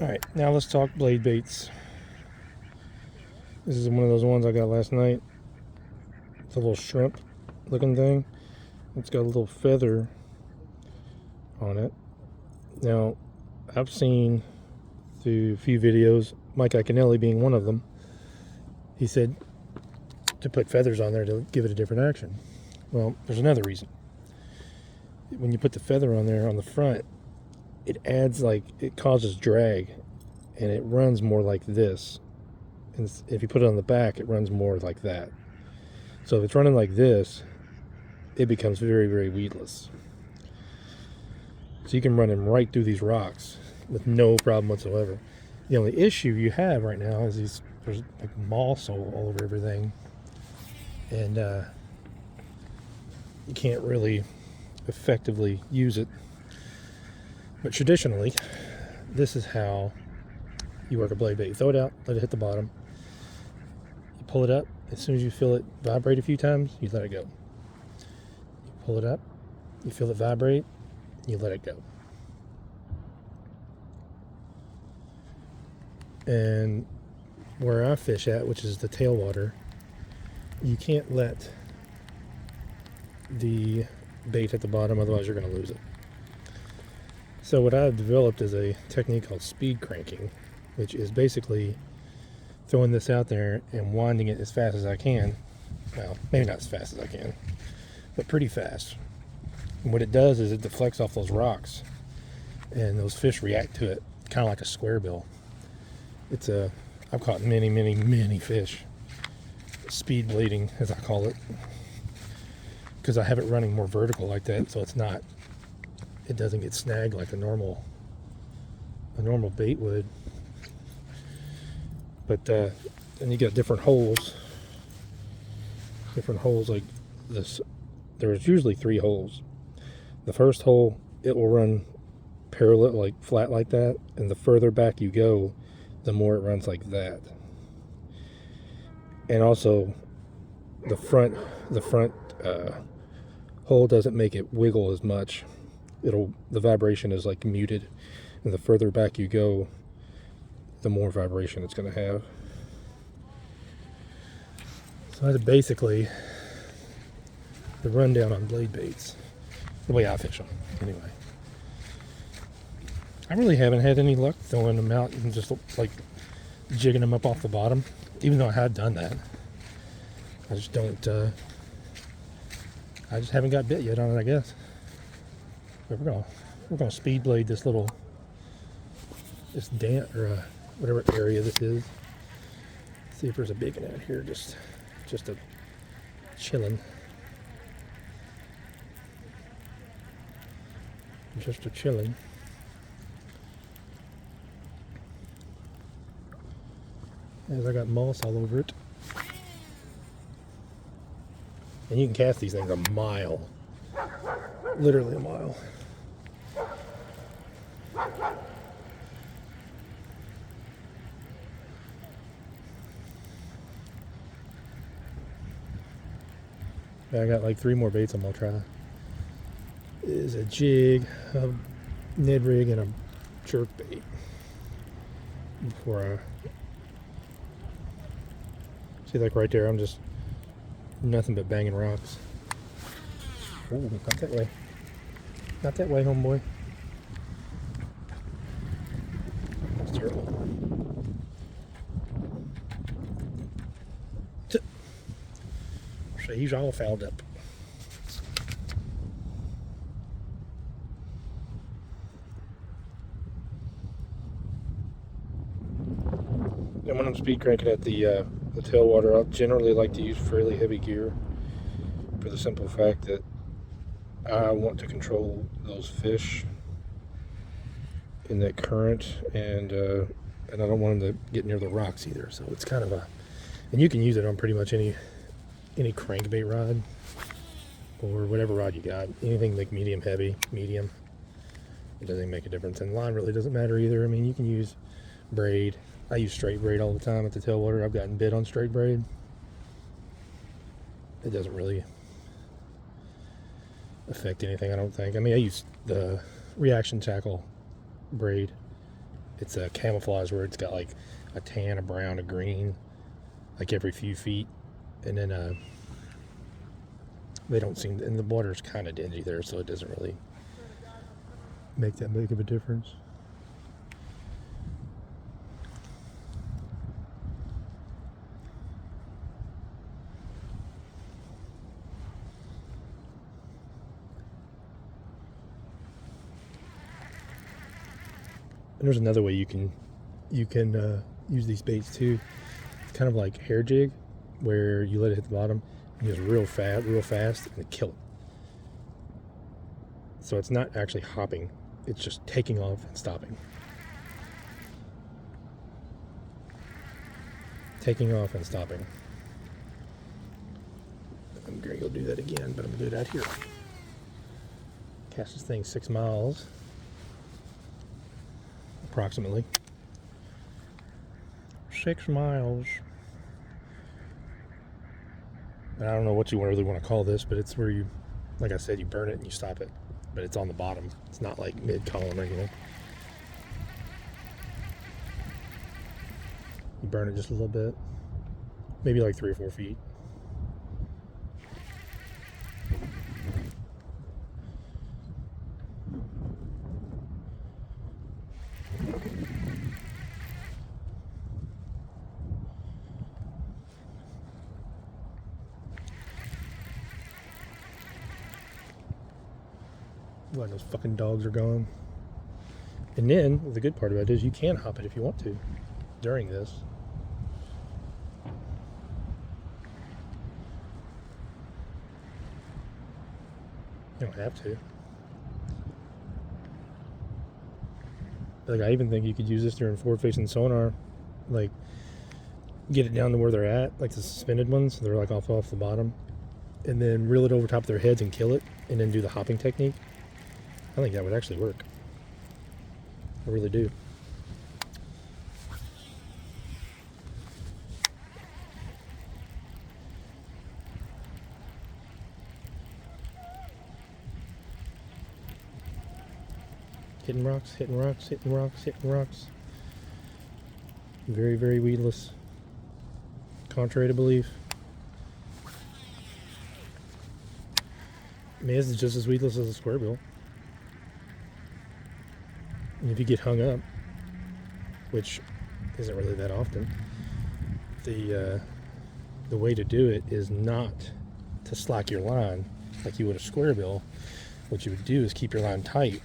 Alright, now let's talk blade baits. This is one of those ones I got last night. It's a little shrimp looking thing. It's got a little feather on it. Now, I've seen through a few videos, Mike Iaconelli being one of them, he said to put feathers on there to give it a different action. Well, there's another reason. When you put the feather on there on the front, it adds it causes drag and it runs more like this. And if you put it on the back, it runs more like that. So if it's running like this, it becomes very, very weedless. So you can run him right through these rocks with no problem whatsoever. The only issue you have right now is there's like moss all over everything, and you can't really effectively use it. But traditionally, this is how you work a blade bait. You throw it out, let it hit the bottom. You pull it up. As soon as you feel it vibrate a few times, you let it go. You pull it up, you feel it vibrate, you let it go. And where I fish at, which is the tailwater, you can't let the bait at the bottom, otherwise you're going to lose it. So what I've developed is a technique called speed cranking, which is basically throwing this out there and winding it as fast as I can. Well, maybe not as fast as I can, but pretty fast. And what it does is it deflects off those rocks, and those fish react to it, kind of like a square bill. I've caught many, many, many fish speed blading, as I call it, because I have it running more vertical like that, so it doesn't get snagged like a normal bait would. But then you got different holes like this. There's usually 3 holes. The first hole, it will run parallel, like flat like that, and the further back you go, the more it runs like that. And also the front hole doesn't make it wiggle as much. The vibration is like muted, and the further back you go, the more vibration it's going to have. So that's basically the rundown on blade baits, the way I fish them anyway. I really haven't had any luck throwing them out and just like jigging them up off the bottom, even though I had done that. I just haven't got bit yet on it, I guess. But we're gonna speed blade this dant or whatever area this is. See if there's a big one out here, just a chilling. Just a chilling. As I got moss all over it. And you can cast these things a mile. Literally a mile. I got like 3 more baits I'm gonna try. Is a jig, a Ned rig, and a jerk bait. Before see, like right there, I'm just nothing but banging rocks. Ooh, not that way. Not that way, homeboy. That's terrible. So he's all fouled up. And when I'm speed cranking at the tailwater, I generally like to use fairly heavy gear for the simple fact that I want to control those fish in that current, and I don't want them to get near the rocks either. So it's kind of and you can use it on pretty much any crankbait rod or whatever rod you got. Anything like medium, heavy, medium. It doesn't make a difference. And line really doesn't matter either. I mean, you can use braid. I use straight braid all the time at the tailwater. I've gotten bit on straight braid. It doesn't really affect anything, I don't think. I mean, I use the reaction tackle braid. It's a camouflage where it's got like a tan, a brown, a green, like every few feet, and then they don't seem, and the water's kind of dingy there, so it doesn't really make that big of a difference. And there's another way you can use these baits too. It's kind of like hair jig, where you let it hit the bottom and just real fast, and kill it. So it's not actually hopping; it's just taking off and stopping, taking off and stopping. I'm gonna go do that again, but I'm gonna do it out here. Cast this thing 6 miles. Approximately 6 miles. And I don't know what you really want to call this, but it's where you, like I said, you burn it and you stop it, but it's on the bottom. It's not like mid-column or anything. You burn it just a little bit, maybe like 3 or 4 feet. Glad those fucking dogs are gone. And then the good part about it is you can hop it if you want to during this. You don't have to. Like, I even think you could use this during forward-facing sonar, like get it down to where they're at, like the suspended ones. They're like off the bottom, and then reel it over top of their heads and kill it, and then do the hopping technique. I think that would actually work. I really do. Hitting rocks, hitting rocks, hitting rocks, hitting rocks. Very, very weedless. Contrary to belief. I mean, this is just as weedless as a square bill. And if you get hung up, which isn't really that often, the way to do it is not to slack your line like you would a square bill. What you would do is keep your line tight,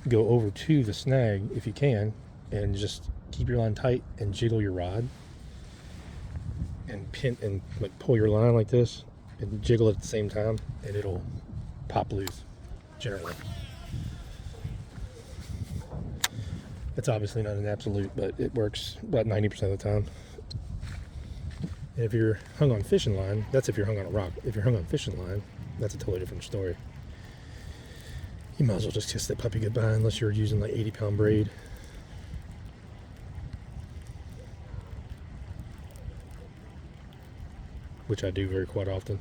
go over to the snag if you can, and just keep your line tight and jiggle your rod and pin and like pull your line like this and jiggle it at the same time, and it'll pop loose generally. It's obviously not an absolute, but it works about 90% of the time. And if you're hung on fishing line, that's if you're hung on a rock. If you're hung on fishing line, that's a totally different story. You might as well just kiss that puppy goodbye unless you're using like 80-pound braid. Which I do very quite often.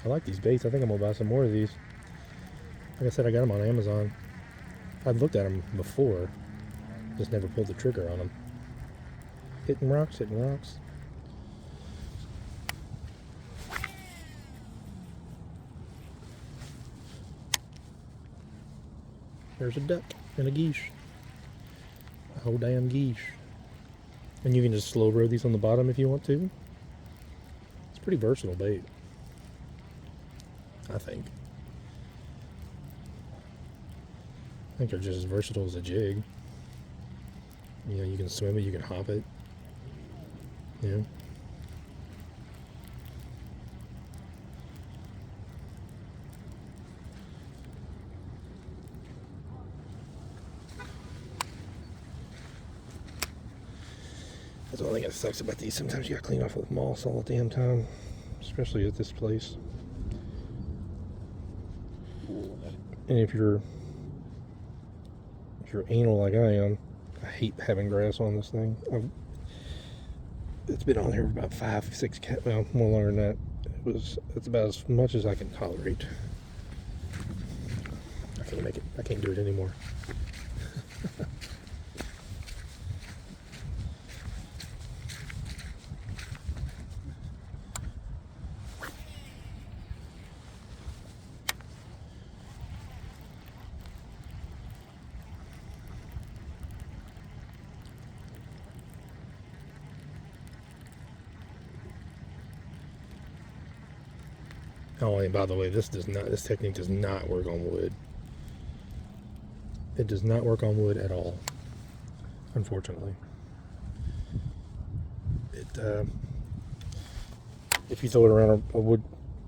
I like these baits. I think I'm gonna buy some more of these. Like I said, I got them on Amazon. I've looked at them before, just never pulled the trigger on them. Hitting rocks, hitting rocks. There's a duck and a geese. A whole damn geese. And you can just slow row these on the bottom if you want to. It's pretty versatile bait, I think. I think they're just as versatile as a jig. You know, you can swim it, you can hop it. You know. That's the only thing that sucks about these. Sometimes you gotta clean off with moss all the damn time, especially at this place. And if you're anal like I am, I hate having grass on this thing. It's been on here for about 5-6 well, more longer than that. It's about as much as I can tolerate. I can't make it. I can't do it anymore. Oh, and by the way, this technique does not work on wood. It does not work on wood at all, unfortunately. If you throw it around a wood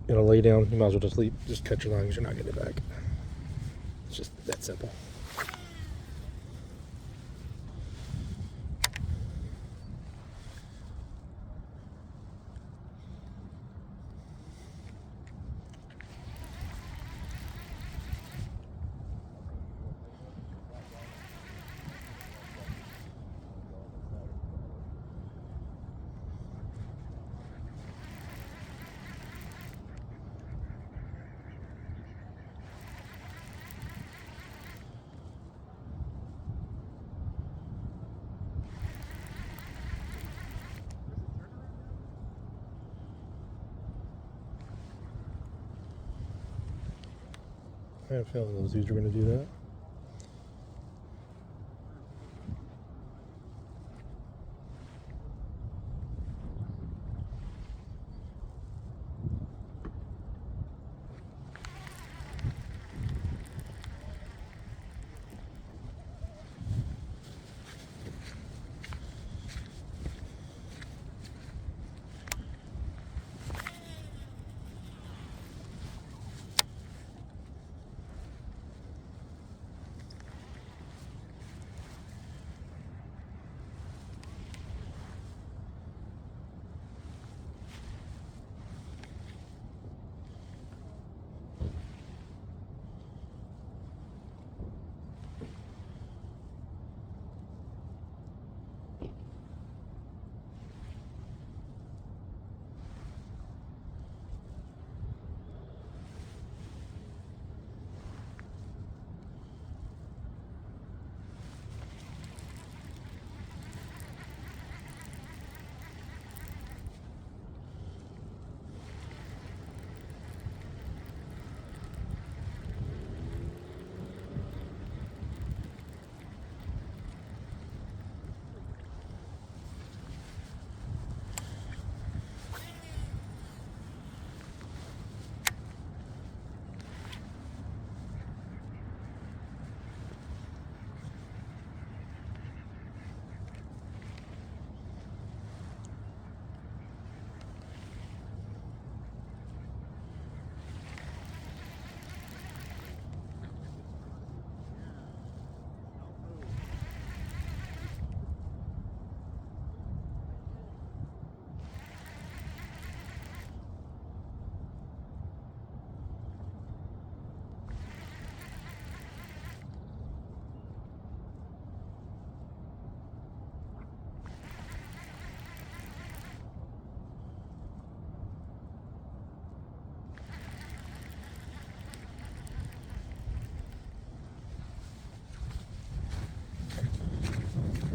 in a lay down, you might as well just cut your line because you're not getting it back. It's just that simple. I had a feeling those dudes were going to do that.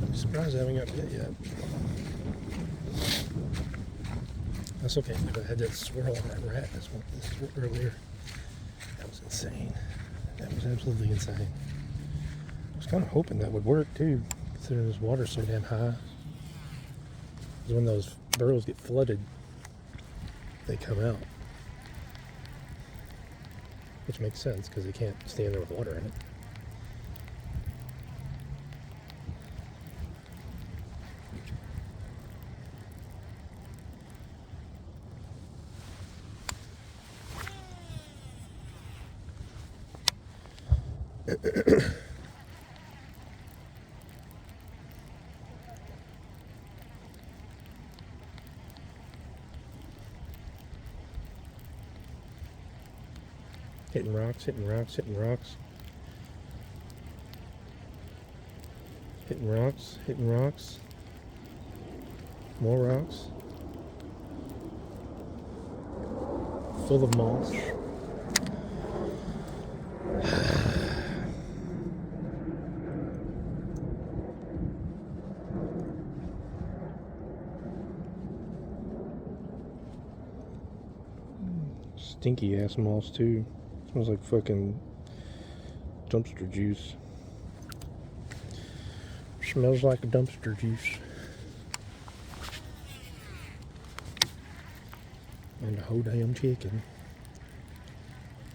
I'm surprised I haven't got bit yet. That's okay. I had that swirl on that rat this earlier. That was insane. That was absolutely insane. I was kind of hoping that would work too, considering this water's so damn high. Because when those burrows get flooded, they come out. Which makes sense because they can't stay in there with water in it. Hitting rocks, hitting rocks, hitting rocks. Hitting rocks, hitting rocks. More rocks. Full of moss. Stinky ass moss too. Smells like fucking dumpster juice. Smells like a dumpster juice. And a whole damn chicken.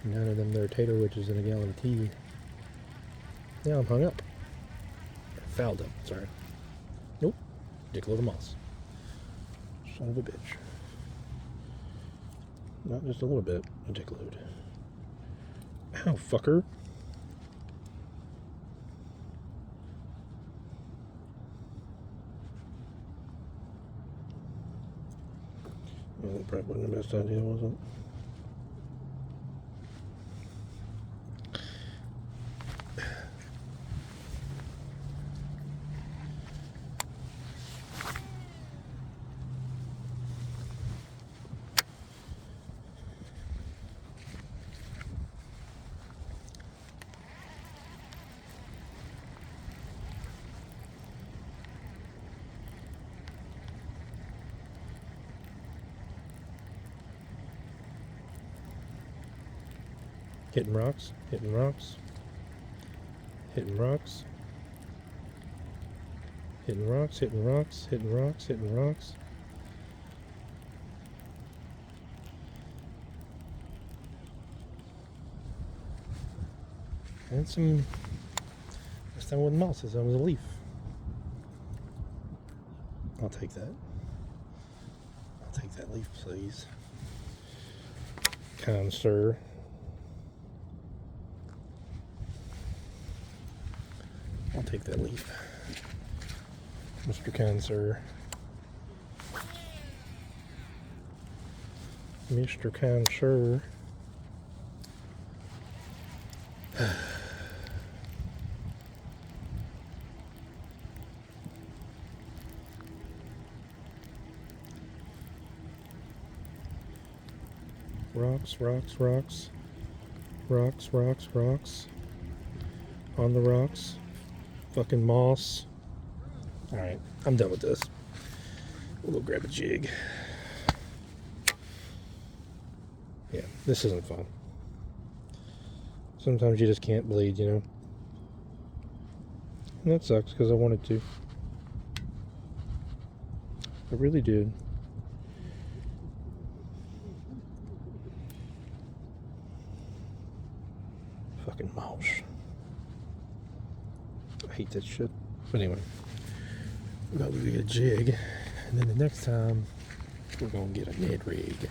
None of them there tater witches in a gallon of tea. Now I'm hung up. Fouled up, sorry. Nope. Dickload of moss. Son of a bitch. Not just a little bit, a dickload. Ow, fucker. Well, that probably wasn't the best idea, was it? Hitting rocks, hitting rocks, hitting rocks, hitting rocks, hitting rocks, hitting rocks, hitting rocks. And some, this time with moss, this time was a leaf. I'll take that. I'll take that leaf, please. Kind sir. I'll take that leaf. Mr. Kind Sir. Mr. Kind Sir. Rocks, rocks, rocks. Rocks, rocks, rocks. On the rocks. Fucking moss. Alright, I'm done with this. We'll go grab a jig. Yeah, this isn't fun. Sometimes you just can't bleed, you know? And that sucks because I wanted to. I really did. Fucking mouse. I hate that shit. But anyway, we're about to get a jig, and then the next time we're gonna get a Ned rig.